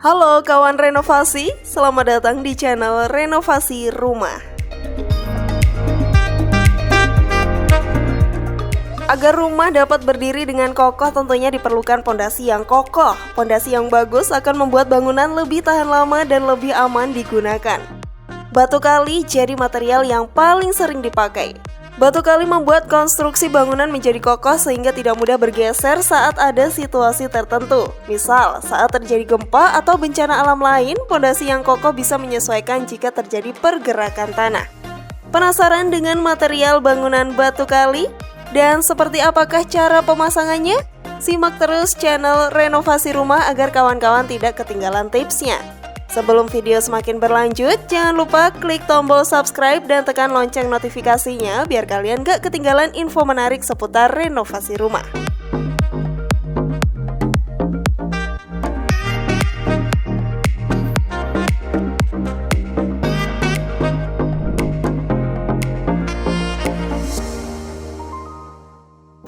Halo kawan renovasi, selamat datang di channel Renovasi Rumah. Agar rumah dapat berdiri dengan kokoh tentunya diperlukan pondasi yang kokoh. Pondasi yang bagus akan membuat bangunan lebih tahan lama dan lebih aman digunakan. Batu kali jadi material yang paling sering dipakai. Batu kali membuat konstruksi bangunan menjadi kokoh sehingga tidak mudah bergeser saat ada situasi tertentu. Misal, saat terjadi gempa atau bencana alam lain, pondasi yang kokoh bisa menyesuaikan jika terjadi pergerakan tanah. Penasaran dengan material bangunan batu kali? Dan seperti apakah cara pemasangannya? Simak terus channel Renovasi Rumah agar kawan-kawan tidak ketinggalan tipsnya. Sebelum video semakin berlanjut, jangan lupa klik tombol subscribe dan tekan lonceng notifikasinya biar kalian gak ketinggalan info menarik seputar renovasi rumah.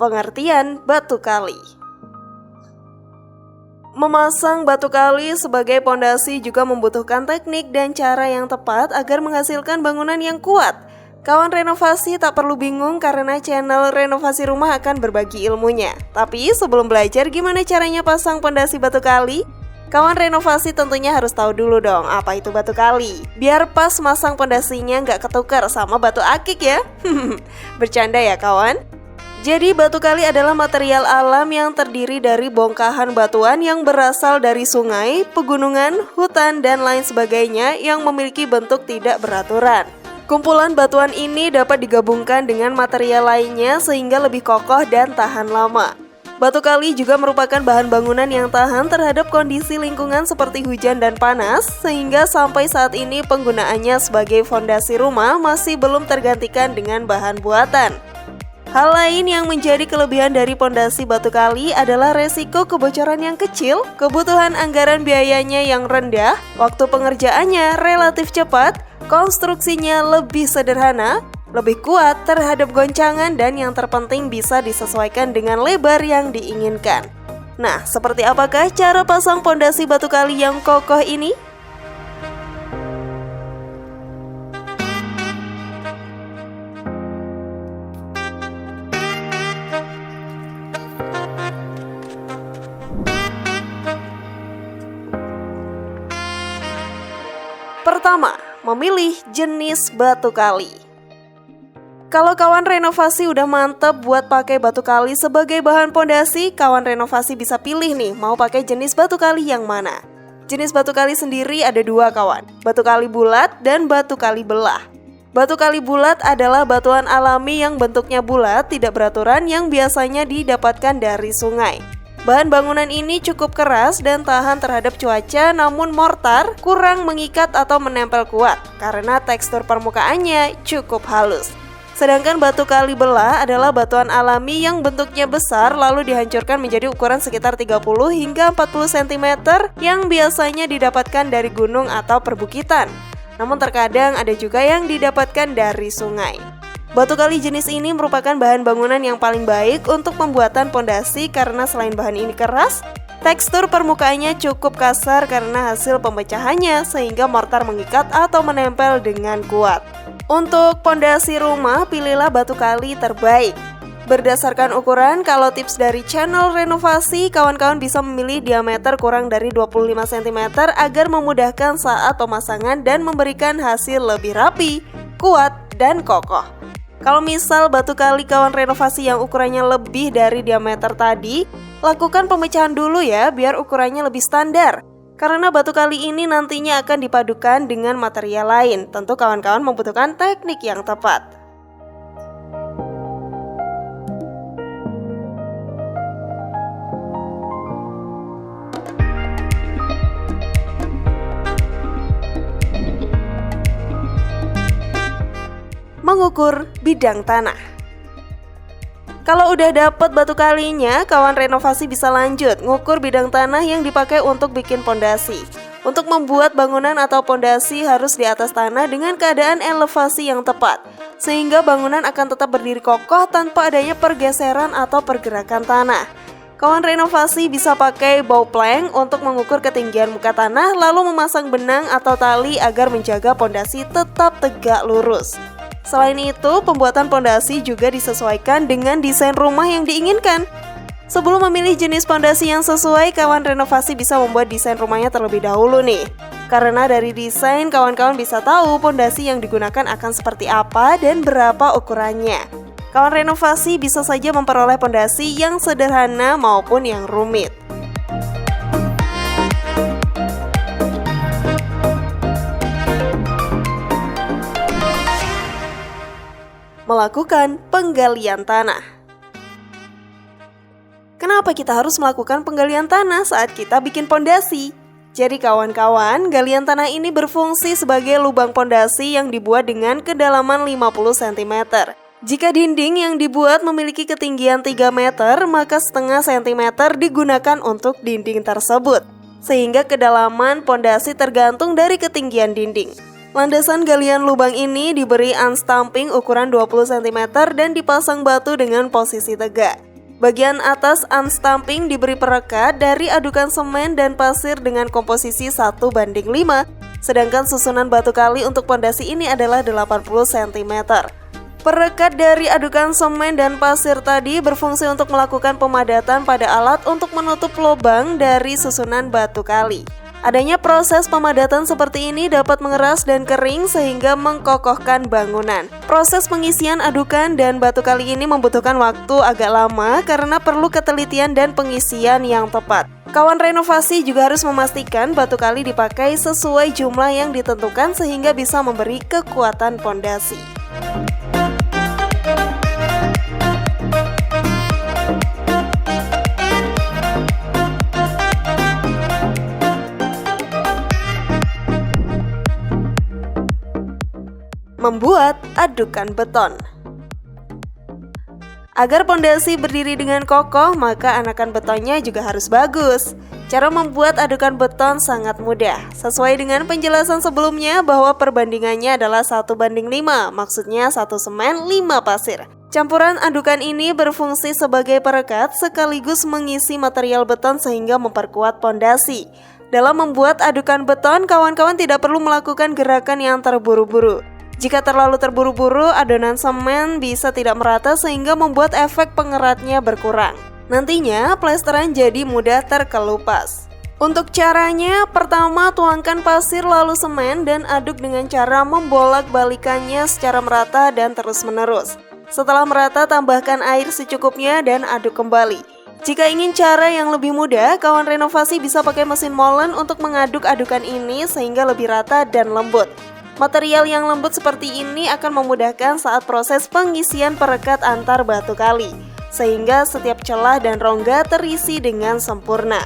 Pengertian batu kali. Memasang batu kali sebagai pondasi juga membutuhkan teknik dan cara yang tepat agar menghasilkan bangunan yang kuat. Kawan renovasi tak perlu bingung karena channel Renovasi Rumah akan berbagi ilmunya. Tapi sebelum belajar gimana caranya pasang pondasi batu kali, kawan renovasi tentunya harus tahu dulu dong apa itu batu kali. Biar pas masang pondasinya nggak ketukar sama batu akik ya. Bercanda ya kawan. Jadi batu kali adalah material alam yang terdiri dari bongkahan batuan yang berasal dari sungai, pegunungan, hutan, dan lain sebagainya yang memiliki bentuk tidak beraturan. Kumpulan batuan ini dapat digabungkan dengan material lainnya sehingga lebih kokoh dan tahan lama. Batu kali juga merupakan bahan bangunan yang tahan terhadap kondisi lingkungan seperti hujan dan panas, sehingga sampai saat ini penggunaannya sebagai fondasi rumah masih belum tergantikan dengan bahan buatan. Hal lain yang menjadi kelebihan dari pondasi batu kali adalah resiko kebocoran yang kecil, kebutuhan anggaran biayanya yang rendah, waktu pengerjaannya relatif cepat, konstruksinya lebih sederhana, lebih kuat terhadap goncangan, dan yang terpenting bisa disesuaikan dengan lebar yang diinginkan. Nah, seperti apakah cara pasang pondasi batu kali yang kokoh ini? Pertama, memilih jenis batu kali. Kalau kawan renovasi udah mantep buat pakai batu kali sebagai bahan pondasi, kawan renovasi bisa pilih nih mau pakai jenis batu kali yang mana. Jenis batu kali sendiri ada dua kawan, batu kali bulat dan batu kali belah. Batu kali bulat adalah batuan alami yang bentuknya bulat, tidak beraturan yang biasanya didapatkan dari sungai. Bahan bangunan ini cukup keras dan tahan terhadap cuaca, namun mortar kurang mengikat atau menempel kuat karena tekstur permukaannya cukup halus. Sedangkan batu kali belah adalah batuan alami yang bentuknya besar lalu dihancurkan menjadi ukuran sekitar 30 hingga 40 cm yang biasanya didapatkan dari gunung atau perbukitan. Namun terkadang ada juga yang didapatkan dari sungai. Batu kali jenis ini merupakan bahan bangunan yang paling baik untuk pembuatan pondasi karena selain bahan ini keras, tekstur permukaannya cukup kasar karena hasil pemecahannya sehingga mortar mengikat atau menempel dengan kuat. Untuk pondasi rumah, pilihlah batu kali terbaik. Berdasarkan ukuran, kalau tips dari channel renovasi, kawan-kawan bisa memilih diameter kurang dari 25 cm agar memudahkan saat pemasangan dan memberikan hasil lebih rapi, kuat, dan kokoh. Kalau misal batu kali kawan renovasi yang ukurannya lebih dari diameter tadi, lakukan pemecahan dulu ya biar ukurannya lebih standar. Karena batu kali ini nantinya akan dipadukan dengan material lain, tentu kawan-kawan membutuhkan teknik yang tepat. Mengukur bidang tanah. Kalau udah dapet batu kalinya, kawan renovasi bisa lanjut ngukur bidang tanah yang dipakai untuk bikin pondasi. Untuk membuat bangunan atau pondasi harus di atas tanah dengan keadaan elevasi yang tepat, sehingga bangunan akan tetap berdiri kokoh tanpa adanya pergeseran atau pergerakan tanah. Kawan renovasi bisa pakai bow plank untuk mengukur ketinggian muka tanah lalu memasang benang atau tali agar menjaga pondasi tetap tegak lurus. Selain itu, pembuatan pondasi juga disesuaikan dengan desain rumah yang diinginkan. Sebelum memilih jenis pondasi yang sesuai, kawan renovasi bisa membuat desain rumahnya terlebih dahulu nih. Karena dari desain, kawan-kawan bisa tahu pondasi yang digunakan akan seperti apa dan berapa ukurannya. Kawan renovasi bisa saja memperoleh pondasi yang sederhana maupun yang rumit. Melakukan penggalian tanah. Kenapa kita harus melakukan penggalian tanah saat kita bikin pondasi? Jadi kawan-kawan, galian tanah ini berfungsi sebagai lubang pondasi yang dibuat dengan kedalaman 50 cm. Jika dinding yang dibuat memiliki ketinggian 3 meter, maka setengah sentimeter digunakan untuk dinding tersebut. Sehingga kedalaman pondasi tergantung dari ketinggian dinding. Landasan galian lubang ini diberi unstamping ukuran 20 cm dan dipasang batu dengan posisi tegak. Bagian atas unstamping diberi perekat dari adukan semen dan pasir dengan komposisi 1:5, sedangkan susunan batu kali untuk pondasi ini adalah 80 cm. Perekat dari adukan semen dan pasir tadi berfungsi untuk melakukan pemadatan pada alat untuk menutup lubang dari susunan batu kali. Adanya proses pemadatan seperti ini dapat mengeras dan kering sehingga mengkokohkan bangunan. Proses pengisian adukan dan batu kali ini membutuhkan waktu agak lama karena perlu ketelitian dan pengisian yang tepat. Kawan renovasi juga harus memastikan batu kali dipakai sesuai jumlah yang ditentukan sehingga bisa memberi kekuatan pondasi. Membuat adukan beton. Agar pondasi berdiri dengan kokoh, maka anakan betonnya juga harus bagus. Cara membuat adukan beton sangat mudah. Sesuai dengan penjelasan sebelumnya bahwa perbandingannya adalah 1:5, maksudnya 1 semen 5 pasir. Campuran adukan ini berfungsi sebagai perekat sekaligus mengisi material beton sehingga memperkuat pondasi. Dalam membuat adukan beton, kawan-kawan tidak perlu melakukan gerakan yang terburu-buru. Jika terlalu terburu-buru, adonan semen bisa tidak merata sehingga membuat efek pengeratnya berkurang. Nantinya, plesteran jadi mudah terkelupas. Untuk caranya, pertama tuangkan pasir lalu semen dan aduk dengan cara membolak-balikannya secara merata dan terus-menerus. Setelah merata, tambahkan air secukupnya dan aduk kembali. Jika ingin cara yang lebih mudah, kawan renovasi bisa pakai mesin molen untuk mengaduk adukan ini sehingga lebih rata dan lembut. Material yang lembut seperti ini akan memudahkan saat proses pengisian perekat antar batu kali, sehingga setiap celah dan rongga terisi dengan sempurna.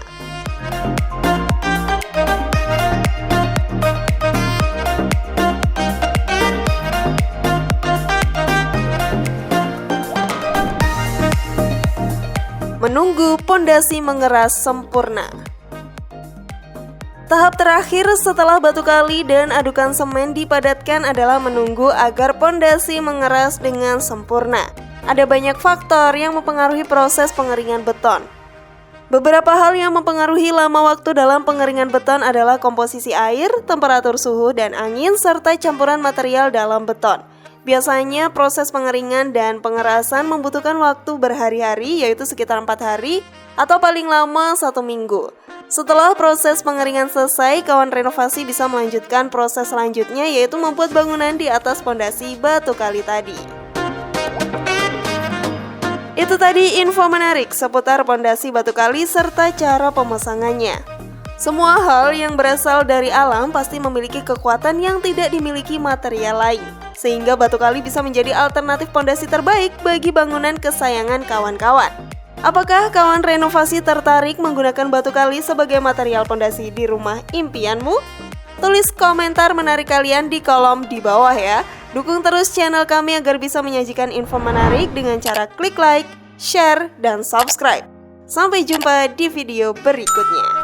Menunggu pondasi mengeras sempurna. Tahap terakhir setelah batu kali dan adukan semen dipadatkan adalah menunggu agar pondasi mengeras dengan sempurna. Ada banyak faktor yang mempengaruhi proses pengeringan beton. Beberapa hal yang mempengaruhi lama waktu dalam pengeringan beton adalah komposisi air, temperatur suhu dan angin, serta campuran material dalam beton. Biasanya proses pengeringan dan pengerasan membutuhkan waktu berhari-hari, yaitu sekitar 4 hari atau paling lama 1 minggu. Setelah proses pengeringan selesai, kawan renovasi bisa melanjutkan proses selanjutnya, yaitu membuat bangunan di atas pondasi batu kali tadi. Itu tadi info menarik seputar pondasi batu kali serta cara pemasangannya. Semua hal yang berasal dari alam pasti memiliki kekuatan yang tidak dimiliki material lain, sehingga batu kali bisa menjadi alternatif pondasi terbaik bagi bangunan kesayangan kawan-kawan. Apakah kawan renovasi tertarik menggunakan batu kali sebagai material pondasi di rumah impianmu? Tulis komentar menarik kalian di kolom di bawah ya. Dukung terus channel kami agar bisa menyajikan info menarik dengan cara klik like, share, dan subscribe. Sampai jumpa di video berikutnya.